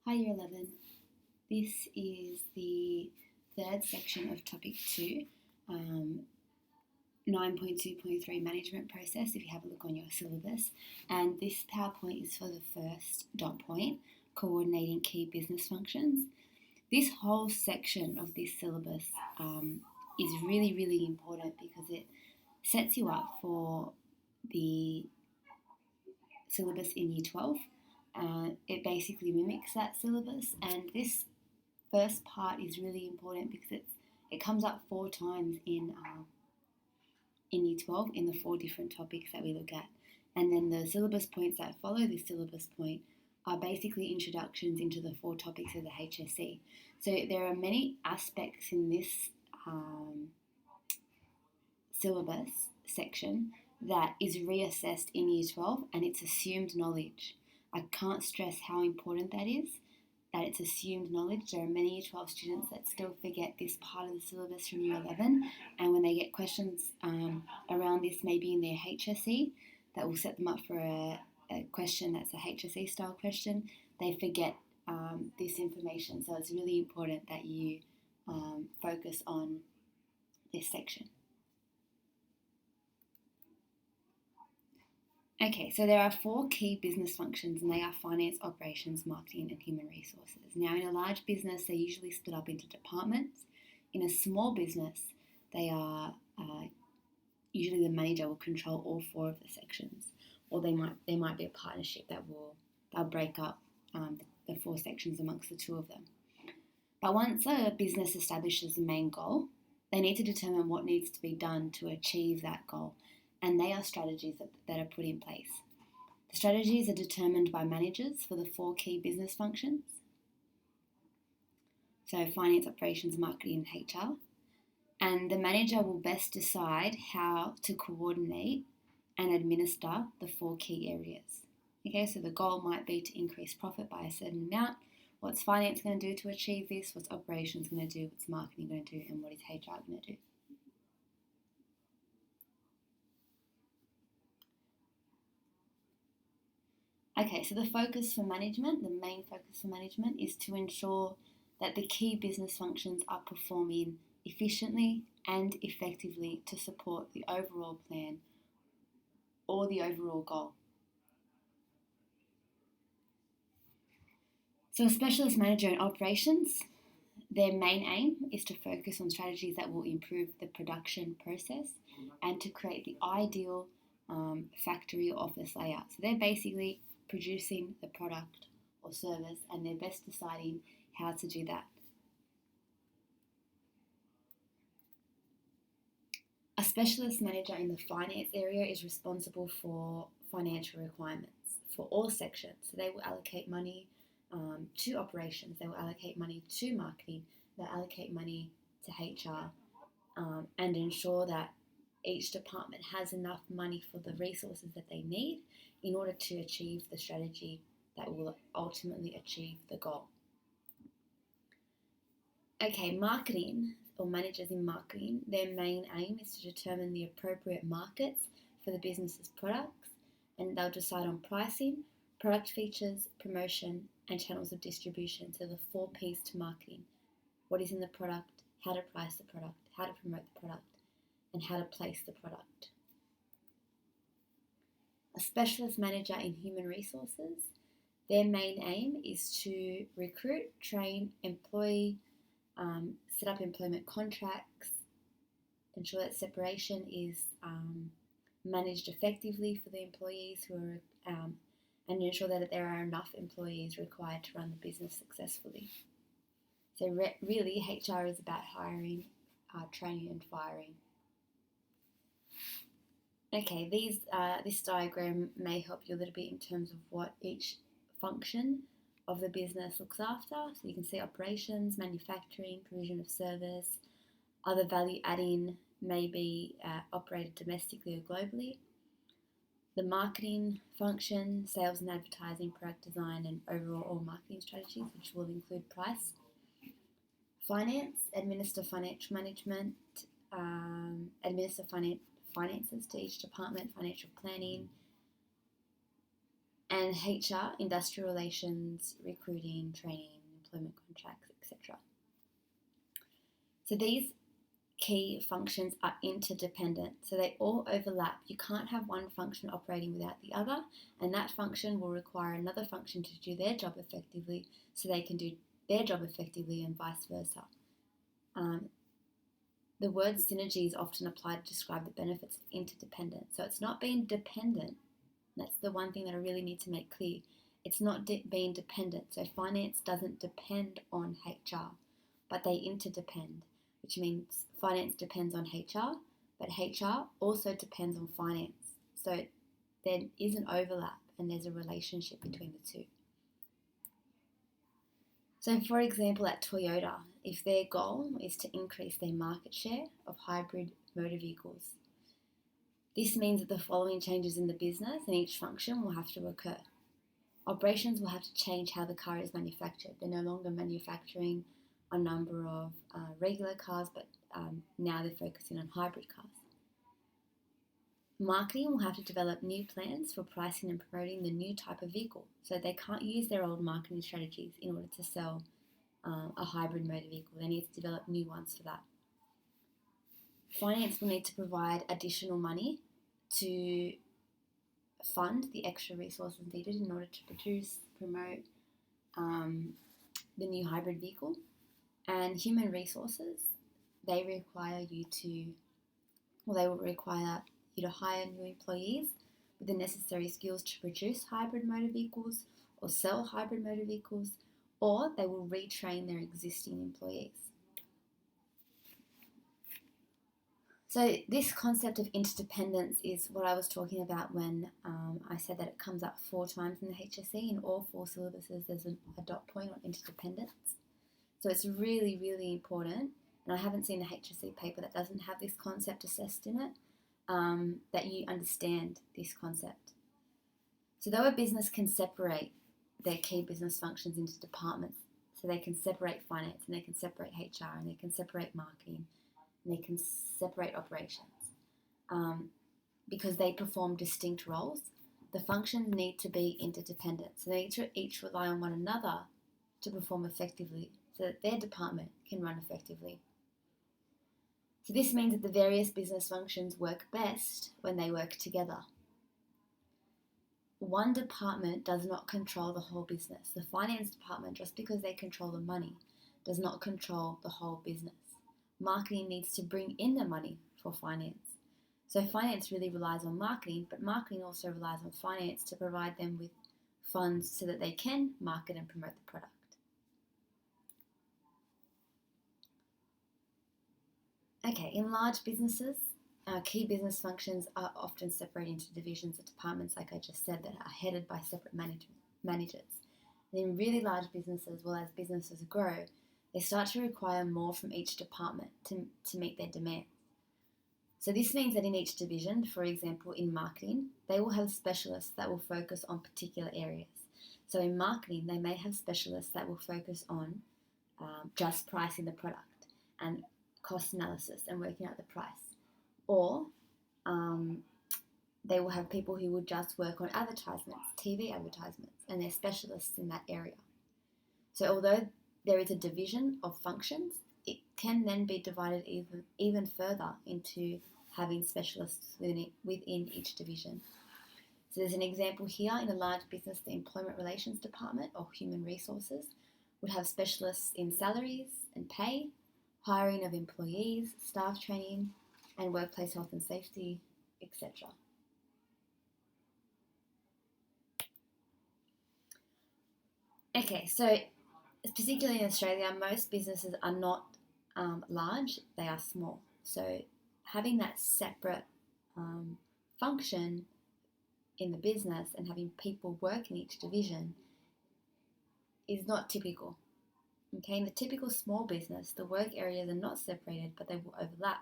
Hi Year 11. This is the third section of Topic 2, 9.2.3 Management Process, if you have a look on your syllabus. And this PowerPoint is for the first dot point, Coordinating Key Business Functions. This whole section of this syllabus is really, really important because it sets you up for the syllabus in Year 12. It basically mimics that syllabus, and this first part is really important because it comes up 4 times in Year 12 in the 4 different topics that we look at. And then the syllabus points that follow this syllabus point are basically introductions into the 4 topics of the HSC. So there are many aspects in this syllabus section that is reassessed in Year 12, and it's assumed knowledge. I can't stress how important that is, that it's assumed knowledge. There are many Year 12 students that still forget this part of the syllabus from Year 11, and when they get questions around this, maybe in their HSC, that will set them up for a question that's a HSC style question, they forget this information. So it's really important that you focus on this section. Okay, so there are 4 key business functions, and they are finance, operations, marketing, and human resources. Now, in a large business, they're usually split up into departments. In a small business, they are usually the manager will control all 4 of the sections, or there might be a partnership they'll break up the 4 sections amongst the 2 of them. But once a business establishes the main goal, they need to determine what needs to be done to achieve that goal. And they are strategies that are put in place. The strategies are determined by managers for the 4 key business functions. So finance, operations, marketing, and HR. And the manager will best decide how to coordinate and administer the 4 key areas. Okay, so the goal might be to increase profit by a certain amount. What's finance going to do to achieve this? What's operations going to do? What's marketing going to do? And what is HR going to do? Okay, so the focus for management, the main focus for management is to ensure that the key business functions are performing efficiently and effectively to support the overall plan or the overall goal. So a specialist manager in operations, their main aim is to focus on strategies that will improve the production process and to create the ideal factory or office layout. So they're basically producing the product or service, and they're best deciding how to do that. A specialist manager in the finance area is responsible for financial requirements for all sections. So they will allocate money to operations, they will allocate money to marketing, they'll allocate money to HR, and ensure that each department has enough money for the resources that they need in order to achieve the strategy that will ultimately achieve the goal. Okay, marketing or managers in marketing, their main aim is to determine the appropriate markets for the business's products, and they'll decide on pricing, product features, promotion, and channels of distribution. So the 4 P's to marketing: what is in the product, how to price the product, how to promote the product, and how to place the product. A specialist manager in human resources, their main aim is to recruit, train, employ, set up employment contracts, ensure that separation is managed effectively for the employees who are, and ensure that there are enough employees required to run the business successfully. So really, HR is about hiring, training, and firing. Okay, this diagram may help you a little bit in terms of what each function of the business looks after. So you can see operations, manufacturing, provision of service, other value adding may be operated domestically or globally. The marketing function, sales and advertising, product design, and overall marketing strategies, which will include price. Finance, administer financial management, administer finances to each department, financial planning, and HR, industrial relations, recruiting, training, employment contracts, etc. So these key functions are interdependent, so they all overlap. You can't have one function operating without the other, and that function will require another function to do their job effectively so they can do their job effectively, and vice versa. The word synergy is often applied to describe the benefits of interdependence. So it's not being dependent. That's the one thing that I really need to make clear. It's not being dependent. So finance doesn't depend on HR, but they interdepend, which means finance depends on HR, but HR also depends on finance. So there is an overlap and there's a relationship between the two. So for example, at Toyota, if their goal is to increase their market share of hybrid motor vehicles, this means that the following changes in the business and each function will have to occur. Operations will have to change how the car is manufactured. They're no longer manufacturing a number of regular cars, but now they're focusing on hybrid cars. Marketing will have to develop new plans for pricing and promoting the new type of vehicle. So they can't use their old marketing strategies in order to sell a hybrid motor vehicle. They need to develop new ones for that. Finance will need to provide additional money to fund the extra resources needed in order to promote the new hybrid vehicle. And human resources, they will require you to hire new employees with the necessary skills to produce hybrid motor vehicles or sell hybrid motor vehicles, or they will retrain their existing employees. So this concept of interdependence is what I was talking about when I said that it comes up 4 times in the HSC. In all 4 syllabuses, there's a dot point on interdependence. So it's really, really important, and I haven't seen a HSC paper that doesn't have this concept assessed in it, that you understand this concept. So though a business can separate their key business functions into departments, so they can separate finance, and they can separate HR, and they can separate marketing, and they can separate operations, because they perform distinct roles, the functions need to be interdependent. So they need to each rely on one another to perform effectively so that their department can run effectively. So this means that the various business functions work best when they work together. One department does not control the whole business. The finance department, just because they control the money, does not control the whole business. Marketing needs to bring in the money for finance. So finance really relies on marketing, but marketing also relies on finance to provide them with funds so that they can market and promote the product. Okay, in large businesses, key business functions are often separated into divisions or departments, like I just said, that are headed by separate managers. And in really large businesses, well, as businesses grow, they start to require more from each department to meet their demands. So this means that in each division, for example, in marketing, they will have specialists that will focus on particular areas. So in marketing, they may have specialists that will focus on just pricing the product and cost analysis and working out the price. Or they will have people who will just work on advertisements, TV advertisements, and they're specialists in that area. So although there is a division of functions, it can then be divided even further into having specialists within each division. So there's an example here. In a large business, the Employment Relations Department or Human Resources would have specialists in salaries and pay, hiring of employees, staff training, and workplace health and safety, etc. Okay, so particularly in Australia, most businesses are not large, they are small. So having that separate function in the business and having people work in each division is not typical. Okay, in the typical small business, the work areas are not separated, but they will overlap.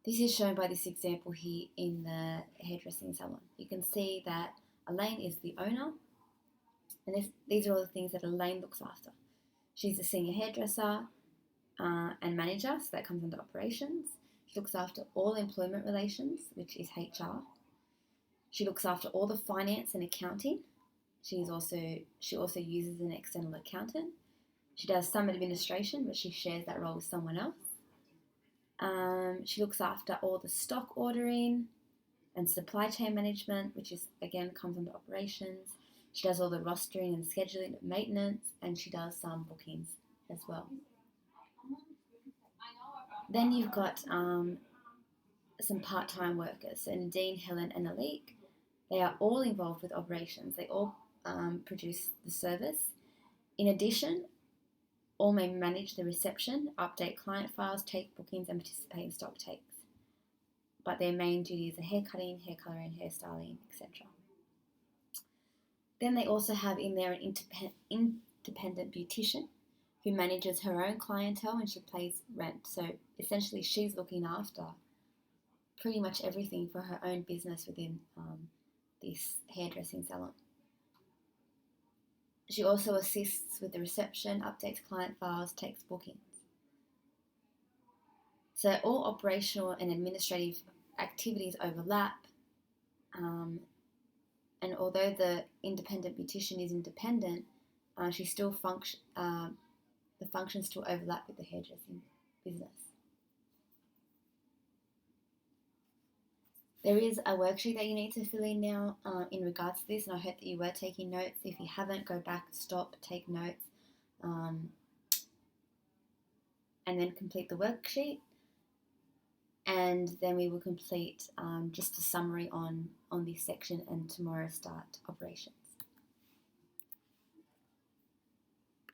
This is shown by this example here in the hairdressing salon. You can see that Elaine is the owner, and these are all the things that Elaine looks after. She's a senior hairdresser and manager, so that comes under operations. She looks after all employment relations, which is HR. She looks after all the finance and accounting. She also uses an external accountant. She does some administration, but she shares that role with someone else. She looks after all the stock ordering and supply chain management, which is again comes under operations. She does all the rostering and scheduling of maintenance, and she does some bookings as well. Then you've got some part-time workers. So Nadine, Helen, and Alik, they are all involved with operations. They all produce the service. In addition, all may manage the reception, update client files, take bookings, and participate in stock takes. But their main duties are hair cutting, hair colouring, hairstyling, etc. Then they also have in there an independent beautician who manages her own clientele and she pays rent. So essentially she's looking after pretty much everything for her own business within this hairdressing salon. She also assists with the reception, updates client files, takes bookings. So all operational and administrative activities overlap, and although the independent beautician is independent, she still the functions still overlap with the hairdressing business. There is a worksheet that you need to fill in now in regards to this, and I hope that you were taking notes. If you haven't, go back, stop, take notes, and then complete the worksheet. And then we will complete just a summary on this section and tomorrow start operation.